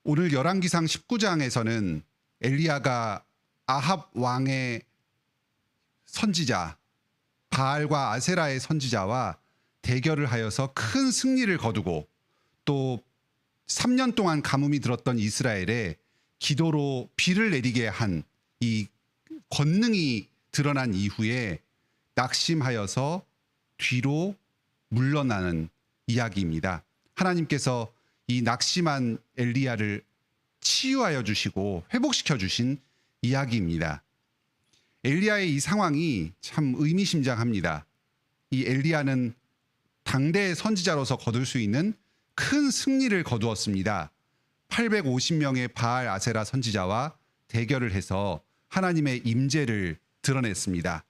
오늘 열왕기상 19장에서는 엘리야가 아합 왕의 선지자 바알과 아세라의 선지자와 대결을 하여서 큰 승리를 거두고 또 3년 동안 가뭄이 들었던 이스라엘에 기도로 비를 내리게 한 이 권능이 드러난 이후에 낙심하여서 뒤로 물러나는 이야기입니다. 하나님께서 이 낙심한 엘리야를 치유하여 주시고 회복시켜 주신 이야기입니다. 엘리야의 이 상황이 참 의미심장합니다. 이 엘리야는 당대의 선지자로서 거둘 수 있는 큰 승리를 거두었습니다. 850명의 바알 아세라 선지자와 대결을 해서 하나님의 임재를 드러냈습니다.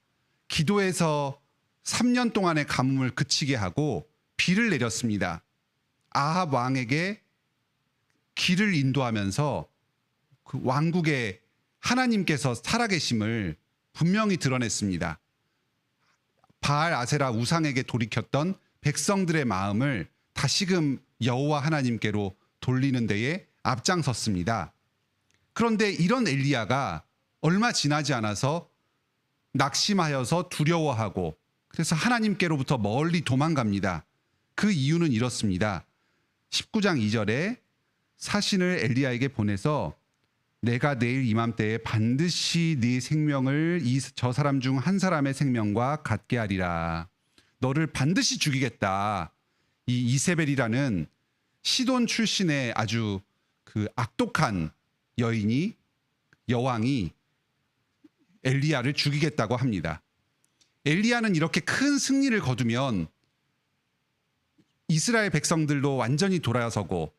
기도에서 3년 동안의 가뭄을 그치게 하고 비를 내렸습니다. 아합 왕에게 길을 인도하면서 그 왕국에 하나님께서 살아계심을 분명히 드러냈습니다. 바알 아세라 우상에게 돌이켰던 백성들의 마음을 다시금 여호와 하나님께로 돌리는 데에 앞장섰습니다. 그런데 이런 엘리야가 얼마 지나지 않아서 낙심하여서 두려워하고 그래서 하나님께로부터 멀리 도망갑니다. 그 이유는 이렇습니다. 19장 2절에 사신을 엘리야에게 보내서 내가 내일 이맘때에 반드시 네 생명을 저 사람 중 한 사람의 생명과 같게 하리라. 너를 반드시 죽이겠다. 이 이세벨이라는 시돈 출신의 아주 그 악독한 여왕이 엘리야를 죽이겠다고 합니다. 엘리야는 이렇게 큰 승리를 거두면 이스라엘 백성들도 완전히 돌아서고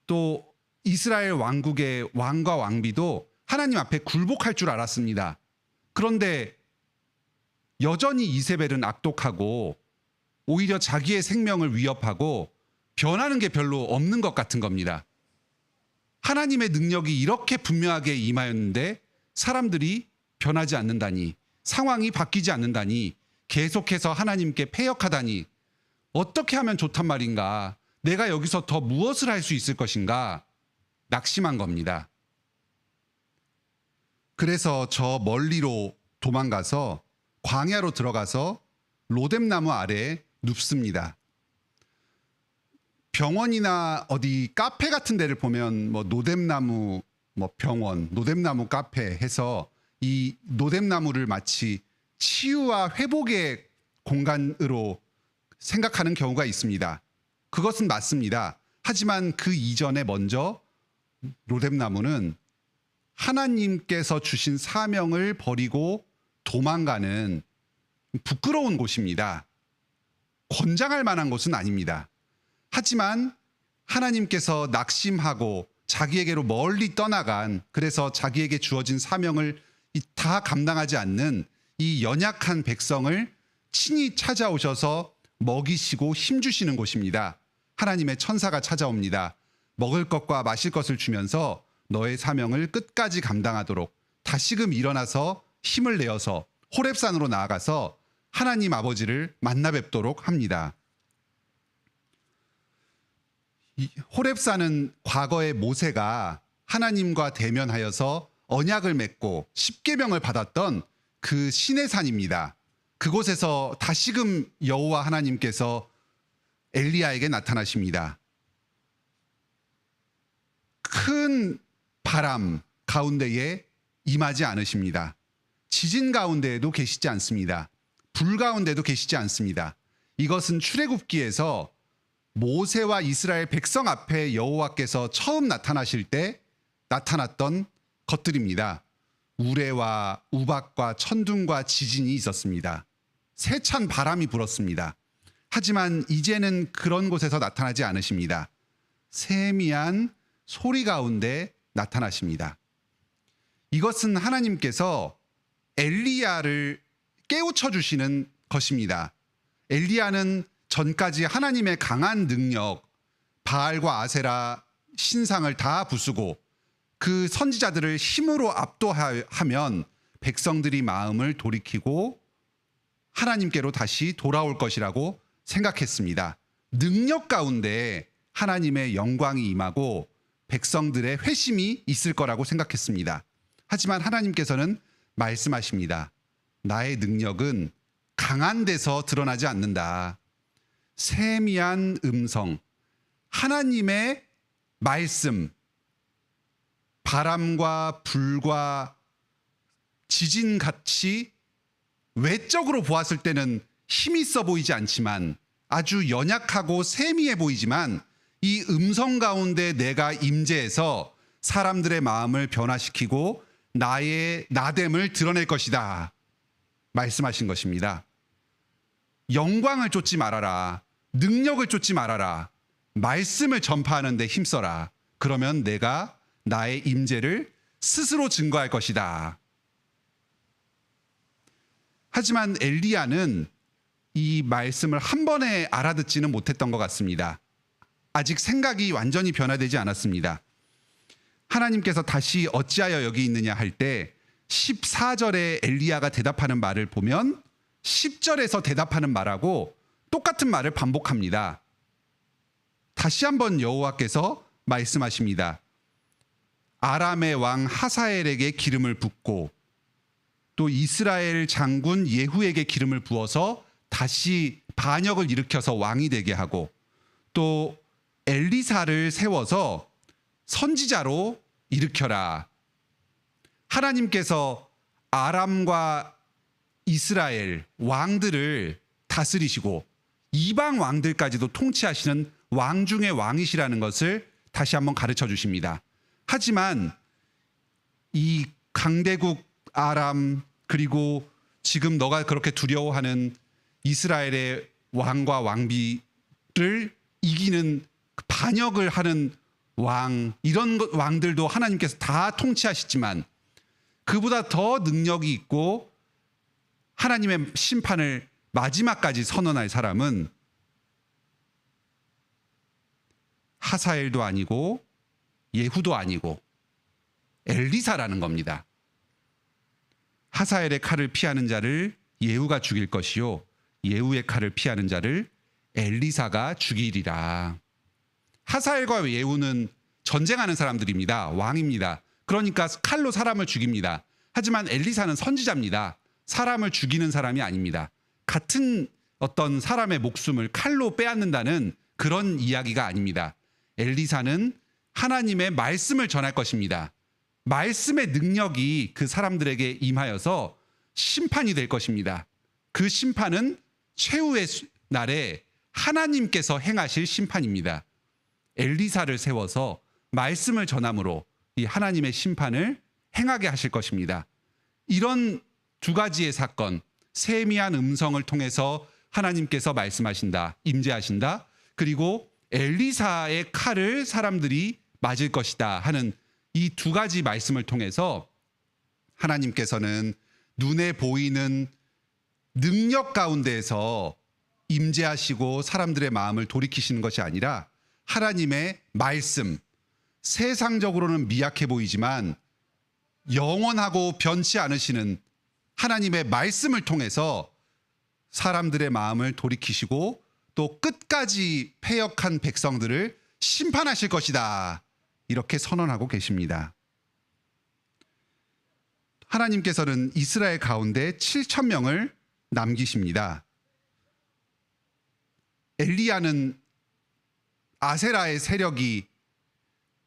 또 이스라엘 왕국의 왕과 왕비도 하나님 앞에 굴복할 줄 알았습니다. 그런데 여전히 이세벨은 악독하고 오히려 자기의 생명을 위협하고 변하는 게 별로 없는 것 같은 겁니다. 하나님의 능력이 이렇게 분명하게 임하였는데 사람들이 변하지 않는다니, 상황이 바뀌지 않는다니, 계속해서 하나님께 패역하다니 어떻게 하면 좋단 말인가? 내가 여기서 더 무엇을 할 수 있을 것인가? 낙심한 겁니다. 그래서 저 멀리로 도망가서 광야로 들어가서 로뎀나무 아래에 눕습니다. 병원이나 어디 카페 같은 데를 보면 뭐 노뎀나무 병원, 노뎀나무 카페 해서 이 노뎀나무를 마치 치유와 회복의 공간으로 생각하는 경우가 있습니다. 그것은 맞습니다. 하지만 그 이전에 먼저 로뎀나무는 하나님께서 주신 사명을 버리고 도망가는 부끄러운 곳입니다. 권장할 만한 곳은 아닙니다. 하지만 하나님께서 낙심하고 자기에게로 멀리 떠나간, 그래서 자기에게 주어진 사명을 다 감당하지 않는 이 연약한 백성을 친히 찾아오셔서 먹이시고 힘주시는 곳입니다. 하나님의 천사가 찾아옵니다. 먹을 것과 마실 것을 주면서 너의 사명을 끝까지 감당하도록 다시금 일어나서 힘을 내어서 호렙산으로 나아가서 하나님 아버지를 만나 뵙도록 합니다. 호렙산은 과거에 모세가 하나님과 대면하여서 언약을 맺고 십계명을 받았던 그 신의 산입니다. 그곳에서 다시금 여호와 하나님께서 엘리야에게 나타나십니다. 큰 바람 가운데에 임하지 않으십니다. 지진 가운데에도 계시지 않습니다. 불 가운데도 계시지 않습니다. 이것은 출애굽기에서 모세와 이스라엘 백성 앞에 여호와께서 처음 나타나실 때 나타났던 것들입니다. 우레와 우박과 천둥과 지진이 있었습니다. 세찬 바람이 불었습니다. 하지만 이제는 그런 곳에서 나타나지 않으십니다. 세미한 소리 가운데 나타나십니다. 이것은 하나님께서 엘리야를 깨우쳐 주시는 것입니다. 엘리야는 전까지 하나님의 강한 능력, 바알과 아세라 신상을 다 부수고 그 선지자들을 힘으로 압도하면 백성들이 마음을 돌이키고 하나님께로 다시 돌아올 것이라고 생각했습니다. 능력 가운데 하나님의 영광이 임하고 백성들의 회심이 있을 거라고 생각했습니다. 하지만 하나님께서는 말씀하십니다. 나의 능력은 강한 데서 드러나지 않는다. 세미한 음성, 하나님의 말씀, 바람과 불과 지진같이 외적으로 보았을 때는 힘이 있어 보이지 않지만 아주 연약하고 세미해 보이지만 이 음성 가운데 내가 임재해서 사람들의 마음을 변화시키고 나의 나됨을 드러낼 것이다. 말씀하신 것입니다. 영광을 쫓지 말아라. 능력을 쫓지 말아라. 말씀을 전파하는 데 힘써라. 그러면 내가 나의 임재를 스스로 증거할 것이다. 하지만 엘리야는 이 말씀을 한 번에 알아듣지는 못했던 것 같습니다. 아직 생각이 완전히 변화되지 않았습니다. 하나님께서 다시 어찌하여 여기 있느냐 할 때 14절에 엘리야가 대답하는 말을 보면 10절에서 대답하는 말하고 똑같은 말을 반복합니다. 다시 한번 여호와께서 말씀하십니다. 아람의 왕 하사엘에게 기름을 붓고 또 이스라엘 장군 예후에게 기름을 부어서 다시 반역을 일으켜서 왕이 되게 하고 또 엘리사를 세워서 선지자로 일으켜라. 하나님께서 아람과 이스라엘 왕들을 다스리시고 이방 왕들까지도 통치하시는 왕 중의 왕이시라는 것을 다시 한번 가르쳐 주십니다. 하지만 이 강대국 아람 그리고 지금 너가 그렇게 두려워하는 이스라엘의 왕과 왕비를 이기는 반역을 하는 왕, 이런 왕들도 하나님께서 다 통치하시지만 그보다 더 능력이 있고 하나님의 심판을 마지막까지 선언할 사람은 하사엘도 아니고 예후도 아니고 엘리사라는 겁니다. 하사엘의 칼을 피하는 자를 예후가 죽일 것이요 예후의 칼을 피하는 자를 엘리사가 죽이리라. 하사엘과 예후는 전쟁하는 사람들입니다. 왕입니다. 그러니까 칼로 사람을 죽입니다. 하지만 엘리사는 선지자입니다. 사람을 죽이는 사람이 아닙니다. 같은 어떤 사람의 목숨을 칼로 빼앗는다는 그런 이야기가 아닙니다. 엘리사는 하나님의 말씀을 전할 것입니다. 말씀의 능력이 그 사람들에게 임하여서 심판이 될 것입니다. 그 심판은 최후의 날에 하나님께서 행하실 심판입니다. 엘리사를 세워서 말씀을 전함으로 이 하나님의 심판을 행하게 하실 것입니다. 이런 두 가지의 사건, 세미한 음성을 통해서 하나님께서 말씀하신다, 임재하신다. 그리고 엘리사의 칼을 사람들이 맞을 것이다 하는 이 두 가지 말씀을 통해서 하나님께서는 눈에 보이는 능력 가운데에서 임재하시고 사람들의 마음을 돌이키시는 것이 아니라 하나님의 말씀, 세상적으로는 미약해 보이지만 영원하고 변치 않으시는 하나님의 말씀을 통해서 사람들의 마음을 돌이키시고 또 끝까지 패역한 백성들을 심판하실 것이다. 이렇게 선언하고 계십니다. 하나님께서는 이스라엘 가운데 7,000명을 남기십니다. 엘리야는 아세라의 세력이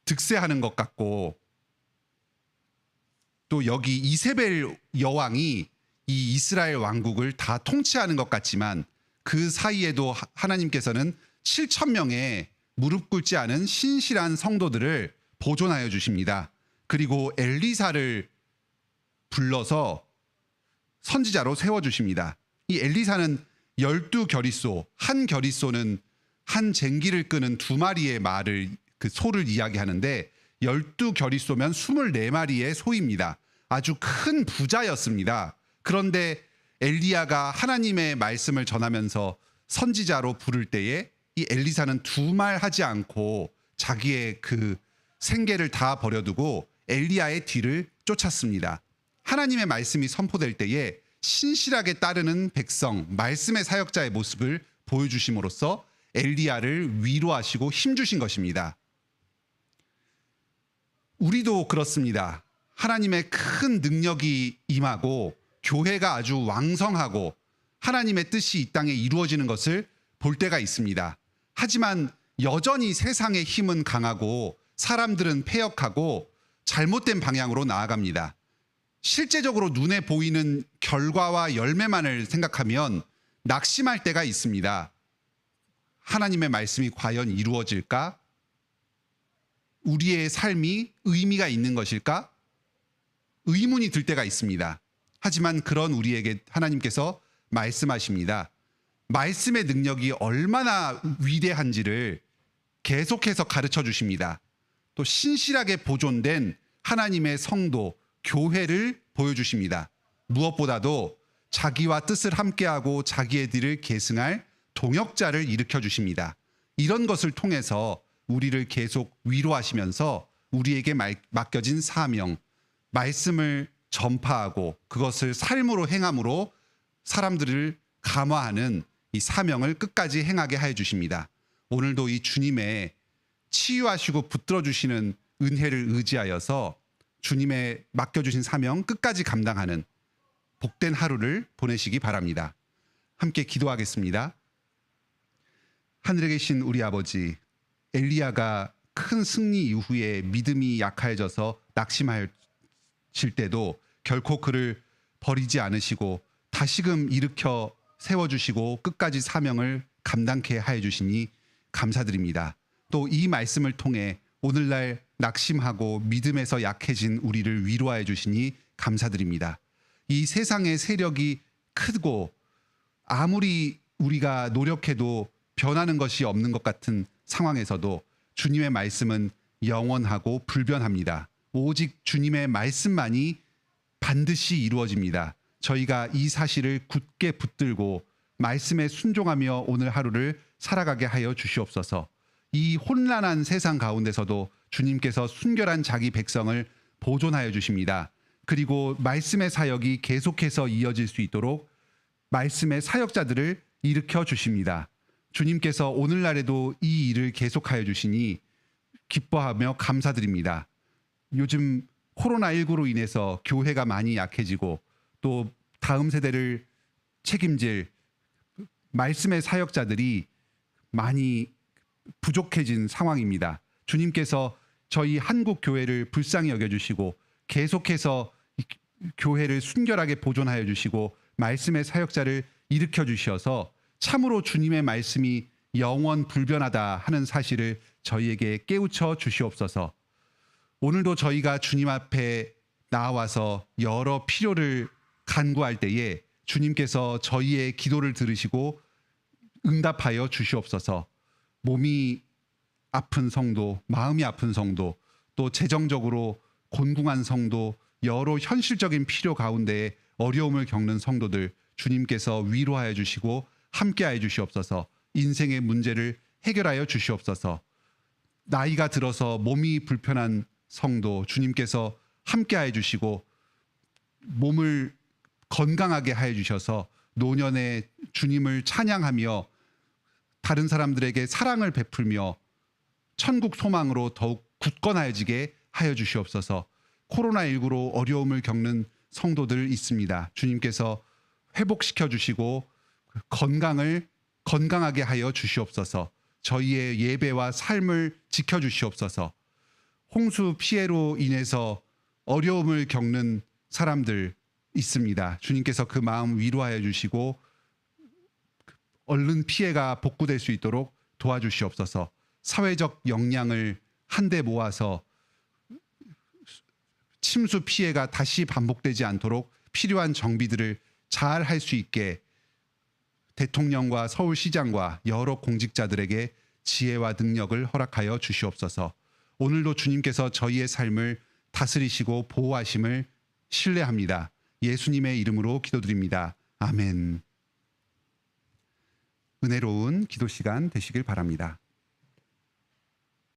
득세하는 것 같고 또 여기 이세벨 여왕이 이 이스라엘 왕국을 다 통치하는 것 같지만 그 사이에도 하나님께서는 7,000명의 무릎 꿇지 않은 신실한 성도들을 보존하여 주십니다. 그리고 엘리사를 불러서 선지자로 세워주십니다. 이 엘리사는 12겨리소, 한 겨리소는 한 쟁기를 끄는 2마리의 말을 그 소를 이야기하는데 12겨리소면 24마리의 소입니다. 아주 큰 부자였습니다. 그런데 엘리야가 하나님의 말씀을 전하면서 선지자로 부를 때에 이 엘리사는 2말 하지 않고 자기의 그 생계를 다 버려두고 엘리야의 뒤를 쫓았습니다. 하나님의 말씀이 선포될 때에 신실하게 따르는 백성, 말씀의 사역자의 모습을 보여주심으로써 엘리야를 위로하시고 힘주신 것입니다. 우리도 그렇습니다. 하나님의 큰 능력이 임하고 교회가 아주 왕성하고 하나님의 뜻이 이 땅에 이루어지는 것을 볼 때가 있습니다. 하지만 여전히 세상의 힘은 강하고 사람들은 패역하고 잘못된 방향으로 나아갑니다. 실제적으로 눈에 보이는 결과와 열매만을 생각하면 낙심할 때가 있습니다. 하나님의 말씀이 과연 이루어질까? 우리의 삶이 의미가 있는 것일까? 의문이 들 때가 있습니다. 하지만 그런 우리에게 하나님께서 말씀하십니다. 말씀의 능력이 얼마나 위대한지를 계속해서 가르쳐 주십니다. 또 신실하게 보존된 하나님의 성도, 교회를 보여주십니다. 무엇보다도 자기와 뜻을 함께하고 자기의 길을 계승할 동역자를 일으켜 주십니다. 이런 것을 통해서 우리를 계속 위로하시면서 우리에게 맡겨진 사명, 말씀을 전파하고 그것을 삶으로 행함으로 사람들을 감화하는 이 사명을 끝까지 행하게 하여 주십니다. 오늘도 이 주님의 치유하시고 붙들어 주시는 은혜를 의지하여서 주님의 맡겨주신 사명 끝까지 감당하는 복된 하루를 보내시기 바랍니다. 함께 기도하겠습니다. 하늘에 계신 우리 아버지, 엘리야가 큰 승리 이후에 믿음이 약해져서 낙심하실 때도 결코 그를 버리지 않으시고 다시금 일으켜 세워주시고 끝까지 사명을 감당케 하여 주시니 감사드립니다. 또 이 말씀을 통해 오늘날 낙심하고 믿음에서 약해진 우리를 위로하여 주시니 감사드립니다. 이 세상의 세력이 크고 아무리 우리가 노력해도 변하는 것이 없는 것 같은 상황에서도 주님의 말씀은 영원하고 불변합니다. 오직 주님의 말씀만이 반드시 이루어집니다. 저희가 이 사실을 굳게 붙들고 말씀에 순종하며 오늘 하루를 살아가게 하여 주시옵소서. 이 혼란한 세상 가운데서도 주님께서 순결한 자기 백성을 보존하여 주십니다. 그리고 말씀의 사역이 계속해서 이어질 수 있도록 말씀의 사역자들을 일으켜 주십니다. 주님께서 오늘날에도 이 일을 계속하여 주시니 기뻐하며 감사드립니다. 요즘 코로나19로 인해서 교회가 많이 약해지고 또 다음 세대를 책임질 말씀의 사역자들이 많이 부족해진 상황입니다. 주님께서 저희 한국 교회를 불쌍히 여겨주시고 계속해서 교회를 순결하게 보존하여 주시고 말씀의 사역자를 일으켜 주셔서 참으로 주님의 말씀이 영원 불변하다 하는 사실을 저희에게 깨우쳐 주시옵소서. 오늘도 저희가 주님 앞에 나와서 여러 필요를 간구할 때에 주님께서 저희의 기도를 들으시고 응답하여 주시옵소서. 몸이 아픈 성도, 마음이 아픈 성도, 또 재정적으로 곤궁한 성도, 여러 현실적인 필요 가운데 어려움을 겪는 성도들 주님께서 위로하여 주시고 함께하여 주시옵소서. 인생의 문제를 해결하여 주시옵소서. 나이가 들어서 몸이 불편한 성도 주님께서 함께하여 주시고 몸을 건강하게 하여 주셔서 노년에 주님을 찬양하며 다른 사람들에게 사랑을 베풀며 천국 소망으로 더욱 굳건해지게 하여 주시옵소서. 코로나19로 어려움을 겪는 성도들 있습니다. 주님께서 회복시켜 주시고 건강하게 하여 주시옵소서. 저희의 예배와 삶을 지켜 주시옵소서. 홍수 피해로 인해서 어려움을 겪는 사람들 있습니다. 주님께서 그 마음 위로하여 주시고 얼른 피해가 복구될 수 있도록 도와주시옵소서. 사회적 역량을 한데 모아서 침수 피해가 다시 반복되지 않도록 필요한 정비들을 잘 할 수 있게 대통령과 서울시장과 여러 공직자들에게 지혜와 능력을 허락하여 주시옵소서. 오늘도 주님께서 저희의 삶을 다스리시고 보호하심을 신뢰합니다. 예수님의 이름으로 기도드립니다. 아멘. 은혜로운 기도 시간 되시길 바랍니다.